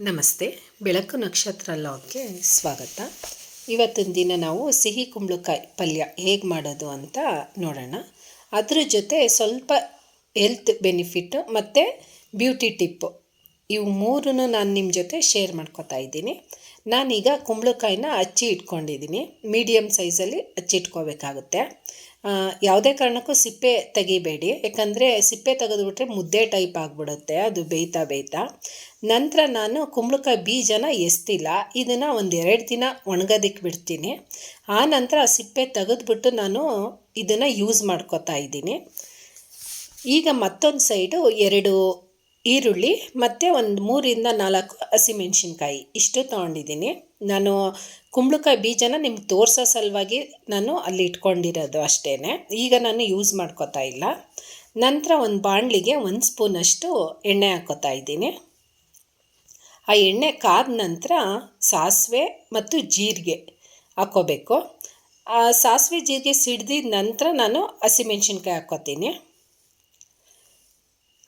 ನಮಸ್ತೆ. ಬೆಳಕು ನಕ್ಷತ್ರ ಲಾಗ್ಗೆ ಸ್ವಾಗತ. ಇವತ್ತಿನ ದಿನ ನಾವು ಸಿಹಿ ಕುಂಬಳಕಾಯಿ ಪಲ್ಯ ಹೇಗೆ ಮಾಡೋದು ಅಂತ ನೋಡೋಣ. ಅದ್ರ ಜೊತೆ ಸ್ವಲ್ಪ ಹೆಲ್ತ್ ಬೆನಿಫಿಟ್ ಮತ್ತು ಬ್ಯೂಟಿ ಟಿಪ್ಪು ಇವು ಮೂರನ್ನು ನಾನು ನಿಮ್ಮ ಜೊತೆ ಶೇರ್ ಮಾಡ್ಕೊತಾ ಇದ್ದೀನಿ. ನಾನೀಗ ಕುಂಬಳಕಾಯಿನ ಹಚ್ಚಿ ಇಟ್ಕೊಂಡಿದ್ದೀನಿ. ಮೀಡಿಯಮ್ ಸೈಜಲ್ಲಿ ಹಚ್ಚಿಟ್ಕೋಬೇಕಾಗುತ್ತೆ. ಯಾವುದೇ ಕಾರಣಕ್ಕೂ ಸಿಪ್ಪೆ ತೆಗಿಬೇಡಿ, ಯಾಕಂದರೆ ಸಿಪ್ಪೆ ತೆಗೆದುಬಿಟ್ರೆ ಮುದ್ದೆ ಟೈಪ್ ಆಗಿಬಿಡುತ್ತೆ ಅದು ಬೇಯ್ತಾ. ನಂತರ ನಾನು ಕುಂಬಳಕಾಯಿ ಬೀಜನ ಎಸ್ತಿಲ್ಲ, ಇದನ್ನು ಒಂದು 2 ದಿನ ಒಣಗೋದಕ್ಕೆ ಬಿಡ್ತೀನಿ. ಆ ನಂತರ ಸಿಪ್ಪೆ ತೆಗೆದುಬಿಟ್ಟು ನಾನು ಇದನ್ನು ಯೂಸ್ ಮಾಡ್ಕೋತಾ ಇದ್ದೀನಿ. ಈಗ ಮತ್ತೊಂದು ಸೈಡು 2 ಈರುಳ್ಳಿ ಮತ್ತು ಒಂದು 3ರಿಂದ 4 ಹಸಿಮೆಣ್ಸಿನ್ಕಾಯಿ ಇಷ್ಟು ತೊಗೊಂಡಿದ್ದೀನಿ. ನಾನು ಕುಂಬಳಕಾಯಿ ಬೀಜನ ನಿಮ್ಗೆ ತೋರಿಸೋ ಸಲುವಾಗಿ ನಾನು ಅಲ್ಲಿ ಇಟ್ಕೊಂಡಿರೋದು ಅಷ್ಟೇ. ಈಗ ನಾನು ಯೂಸ್ ಮಾಡ್ಕೋತಾ ಇಲ್ಲ. ನಂತರ ಒಂದು ಬಾಣಲಿಗೆ 1 ಸ್ಪೂನಷ್ಟು ಎಣ್ಣೆ ಹಾಕ್ಕೋತಾ ಇದ್ದೀನಿ. ಆ ಎಣ್ಣೆ ಕಾದ ನಂತರ ಸಾಸಿವೆ ಮತ್ತು ಜೀರಿಗೆ ಹಾಕ್ಕೋಬೇಕು. ಆ ಸಾಸಿವೆ ಜೀರಿಗೆ ಸಿಡ್ದಿದ ನಂತರ ನಾನು ಹಸಿಮೆಣ್ಸಿನ್ಕಾಯಿ ಹಾಕ್ಕೋತೀನಿ.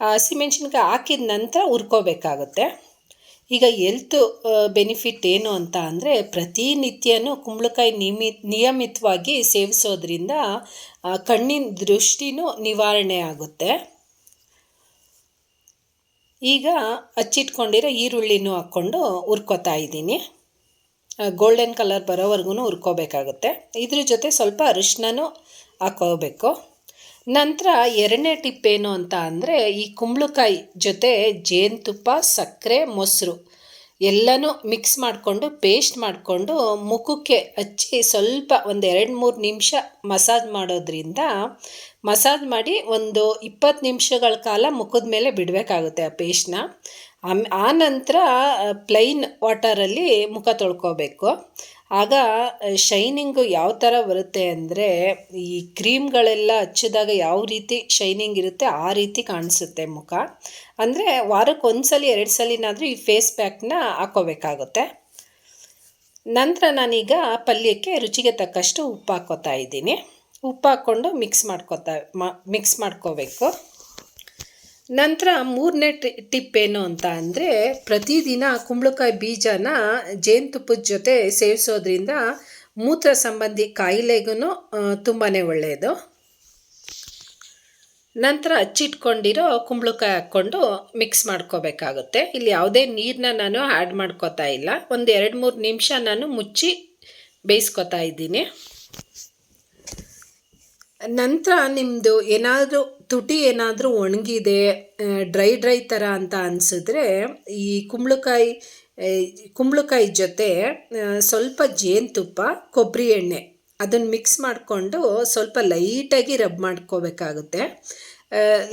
ಹಸಿಮೆಣ್ಸಿನ್ಕಾಯಿ ಹಾಕಿದ ನಂತರ ಹುರ್ಕೋಬೇಕಾಗುತ್ತೆ. ಈಗ ಹೆಲ್ತ್ ಬೆನಿಫಿಟ್ ಏನು ಅಂತ ಅಂದರೆ, ಪ್ರತಿನಿತ್ಯನೂ ಕುಂಬಳಕಾಯಿ ನಿಯಮಿತವಾಗಿ ಸೇವಿಸೋದ್ರಿಂದ ಕಣ್ಣಿನ ದೃಷ್ಟಿನೂ ನಿವಾರಣೆ ಆಗುತ್ತೆ. ಈಗ ಹಚ್ಚಿಟ್ಕೊಂಡಿರೋ ಈರುಳ್ಳಿನೂ ಹಾಕ್ಕೊಂಡು ಹುರ್ಕೋತಾ ಇದ್ದೀನಿ. ಗೋಲ್ಡನ್ ಕಲರ್ ಬರೋವರೆಗೂ ಹುರ್ಕೋಬೇಕಾಗುತ್ತೆ. ಇದ್ರ ಜೊತೆ ಸ್ವಲ್ಪ ಅರಿಶಿನನೂ ಹಾಕ್ಕೋಬೇಕು. ನಂತರ 2ನೇ ಟಿಪ್ ಏನು ಅಂತ ಅಂದರೆ, ಈ ಕುಂಬಳಕಾಯಿ ಜೊತೆ ಜೇನುತುಪ್ಪ, ಸಕ್ಕರೆ, ಮೊಸರು ಎಲ್ಲನೂ ಮಿಕ್ಸ್ ಮಾಡಿಕೊಂಡು ಪೇಸ್ಟ್ ಮಾಡಿಕೊಂಡು ಮುಖಕ್ಕೆ ಹಚ್ಚಿ ಸ್ವಲ್ಪ ಒಂದು 2-3 ನಿಮಿಷ ಮಸಾಜ್ ಮಾಡೋದ್ರಿಂದ, ಮಸಾಜ್ ಮಾಡಿ ಒಂದು 20 ನಿಮಿಷಗಳ ಕಾಲ ಮುಖದ ಮೇಲೆ ಬಿಡಬೇಕಾಗುತ್ತೆ ಆ ಪೇಸ್ಟ್ನ. ಆ ನಂತರ ಪ್ಲೈನ್ ವಾಟರಲ್ಲಿ ಮುಖ ತೊಳ್ಕೊಬೇಕು. ಆಗ ಶೈನಿಂಗು ಯಾವ ಥರ ಬರುತ್ತೆ ಅಂದರೆ, ಈ ಕ್ರೀಮ್ಗಳೆಲ್ಲ ಹಚ್ಚಿದಾಗ ಯಾವ ರೀತಿ ಶೈನಿಂಗ್ ಇರುತ್ತೆ ಆ ರೀತಿ ಕಾಣಿಸುತ್ತೆ ಮುಖ. ಅಂದರೆ ವಾರಕ್ಕೆ 1 ಸಲ 2 ಸಲಿನಾದರೂ ಈ ಫೇಸ್ ಪ್ಯಾಕ್ನ ಹಾಕ್ಕೋಬೇಕಾಗುತ್ತೆ. ನಂತರ ನಾನೀಗ ಪಲ್ಯಕ್ಕೆ ರುಚಿಗೆ ತಕ್ಕಷ್ಟು ಉಪ್ಪು ಹಾಕ್ಕೋತಾ ಇದ್ದೀನಿ. ಉಪ್ಪು ಹಾಕ್ಕೊಂಡು ಮಿಕ್ಸ್ ಮಾಡ್ಕೋಬೇಕು. ನಂತರ 3ನೇ ಟಿಪ್ ಏನು ಅಂತ ಅಂದರೆ, ಪ್ರತಿದಿನ ಕುಂಬಳಕಾಯಿ ಬೀಜನ ಜೇನುತುಪ್ಪದ ಜೊತೆ ಸೇವಿಸೋದ್ರಿಂದ ಮೂತ್ರ ಸಂಬಂಧಿ ಕಾಯಿಲೆಗೂ ತುಂಬಾ ಒಳ್ಳೆಯದು. ನಂತರ ಹಚ್ಚಿಟ್ಕೊಂಡಿರೋ ಕುಂಬಳಕಾಯಿ ಹಾಕ್ಕೊಂಡು ಮಿಕ್ಸ್ ಮಾಡ್ಕೋಬೇಕಾಗುತ್ತೆ. ಇಲ್ಲಿ ಯಾವುದೇ ನೀರನ್ನ ನಾನು ಆ್ಯಡ್ ಮಾಡ್ಕೋತಾ ಇಲ್ಲ. ಒಂದು 2-3 ನಿಮಿಷ ನಾನು ಮುಚ್ಚಿ ಬೇಯಿಸ್ಕೊತಾ ಇದ್ದೀನಿ. ನಂತರ ನಿಮ್ಮದು ಏನಾದರೂ ತುಟಿ ಏನಾದರೂ ಒಣಗಿದೆ, ಡ್ರೈ ಥರ ಅಂತ ಅನಿಸಿದ್ರೆ, ಈ ಕುಂಬಳಕಾಯಿ ಜೊತೆ ಸ್ವಲ್ಪ ಜೇನುತುಪ್ಪ, ಕೊಬ್ಬರಿ ಎಣ್ಣೆ ಅದನ್ನು ಮಿಕ್ಸ್ ಮಾಡಿಕೊಂಡು ಸ್ವಲ್ಪ ಲೈಟಾಗಿ ರಬ್ ಮಾಡ್ಕೋಬೇಕಾಗುತ್ತೆ.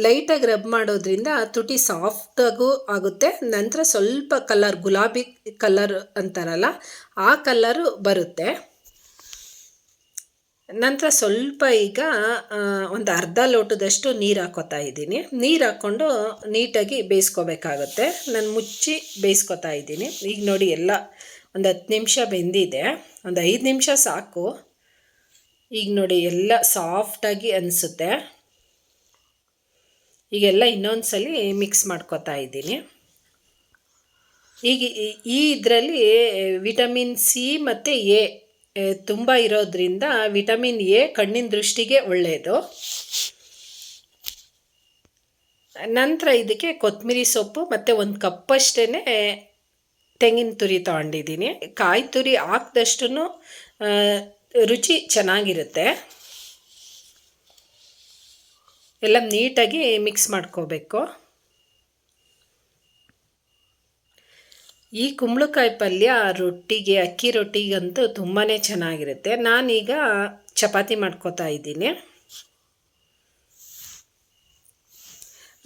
ಲೈಟಾಗಿ ರಬ್ ಮಾಡೋದ್ರಿಂದ ತುಟಿ ಸಾಫ್ಟಾಗೂ ಆಗುತ್ತೆ. ನಂತರ ಸ್ವಲ್ಪ ಕಲರ್, ಗುಲಾಬಿ ಕಲರ್ ಅಂತಾರಲ್ಲ ಆ ಕಲರು ಬರುತ್ತೆ. ನಂತರ ಸ್ವಲ್ಪ ಈಗ ಒಂದು ಅರ್ಧ ಲೋಟದಷ್ಟು ನೀರು ಹಾಕ್ಕೋತಾ ಇದ್ದೀನಿ. ನೀರು ಹಾಕ್ಕೊಂಡು ನೀಟಾಗಿ ಬೇಯಿಸ್ಕೋಬೇಕಾಗುತ್ತೆ. ನಾನು ಮುಚ್ಚಿ ಬೇಯಿಸ್ಕೊತಾ ಇದ್ದೀನಿ. ಈಗ ನೋಡಿ ಎಲ್ಲ ಒಂದು 10 ನಿಮಿಷ ಬೆಂದಿದೆ. ಒಂದು 5 ನಿಮಿಷ ಸಾಕು. ಈಗ ನೋಡಿ ಎಲ್ಲ ಸಾಫ್ಟಾಗಿ ಅನಿಸುತ್ತೆ. ಈಗೆಲ್ಲ ಇನ್ನೊಂದು ಸಲ ಮಿಕ್ಸ್ ಮಾಡ್ಕೊತಾ ಇದ್ದೀನಿ. ಈಗ ಇದರಲ್ಲಿ ವಿಟಮಿನ್ ಸಿ ಮತ್ತು ಎ ತುಂಬ ಇರೋದ್ರಿಂದ ವಿಟಮಿನ್ ಎ ಕಣ್ಣಿನ ದೃಷ್ಟಿಗೆ ಒಳ್ಳೆಯದು. ನಂತರ ಇದಕ್ಕೆ ಕೊತ್ತಂಬರಿ ಸೊಪ್ಪು ಮತ್ತು 1 ಕಪ್ಪಷ್ಟೇ ತೆಂಗಿನ ತುರಿ ತೊಗೊಂಡಿದ್ದೀನಿ. ಕಾಯಿ ತುರಿ ಹಾಕಿದಷ್ಟು ರುಚಿ ಚೆನ್ನಾಗಿರುತ್ತೆ. ಎಲ್ಲ ನೀಟಾಗಿ ಮಿಕ್ಸ್ ಮಾಡ್ಕೋಬೇಕು. ಈ ಕುಂಬಳಕಾಯಿ ಪಲ್ಯ ರೊಟ್ಟಿಗೆ, ಅಕ್ಕಿ ರೊಟ್ಟಿಗಂತೂ ತುಂಬಾ ಚೆನ್ನಾಗಿರುತ್ತೆ. ನಾನೀಗ ಚಪಾತಿ ಮಾಡ್ಕೋತಾ ಇದ್ದೀನಿ.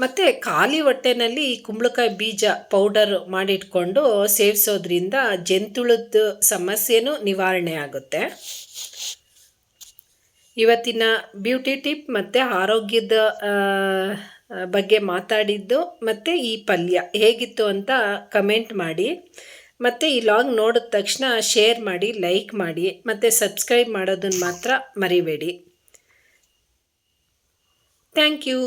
ಮತ್ತು ಖಾಲಿ ಹೊಟ್ಟೆನಲ್ಲಿ ಈ ಕುಂಬಳಕಾಯಿ ಬೀಜ ಪೌಡರ್ ಮಾಡಿಟ್ಕೊಂಡು ಸೇವಿಸೋದ್ರಿಂದ ಜಂತುಳದ ಸಮಸ್ಯೆನೂ ನಿವಾರಣೆ ಆಗುತ್ತೆ. ಇವತ್ತಿನ ಬ್ಯೂಟಿ ಟಿಪ್ ಮತ್ತು ಆರೋಗ್ಯದ ಬಗ್ಗೆ ಮಾತಾಡಿದ್ದು ಮತ್ತು ಈ ಪಲ್ಯ ಹೇಗಿತ್ತು ಅಂತ ಕಮೆಂಟ್ ಮಾಡಿ. ಮತ್ತು ಈ ಲಾಗ್ ನೋಡಿದ ತಕ್ಷಣ ಶೇರ್ ಮಾಡಿ, ಲೈಕ್ ಮಾಡಿ ಮತ್ತು ಸಬ್ಸ್ಕ್ರೈಬ್ ಮಾಡೋದನ್ನು ಮಾತ್ರ ಮರಿಬೇಡಿ. Thank you.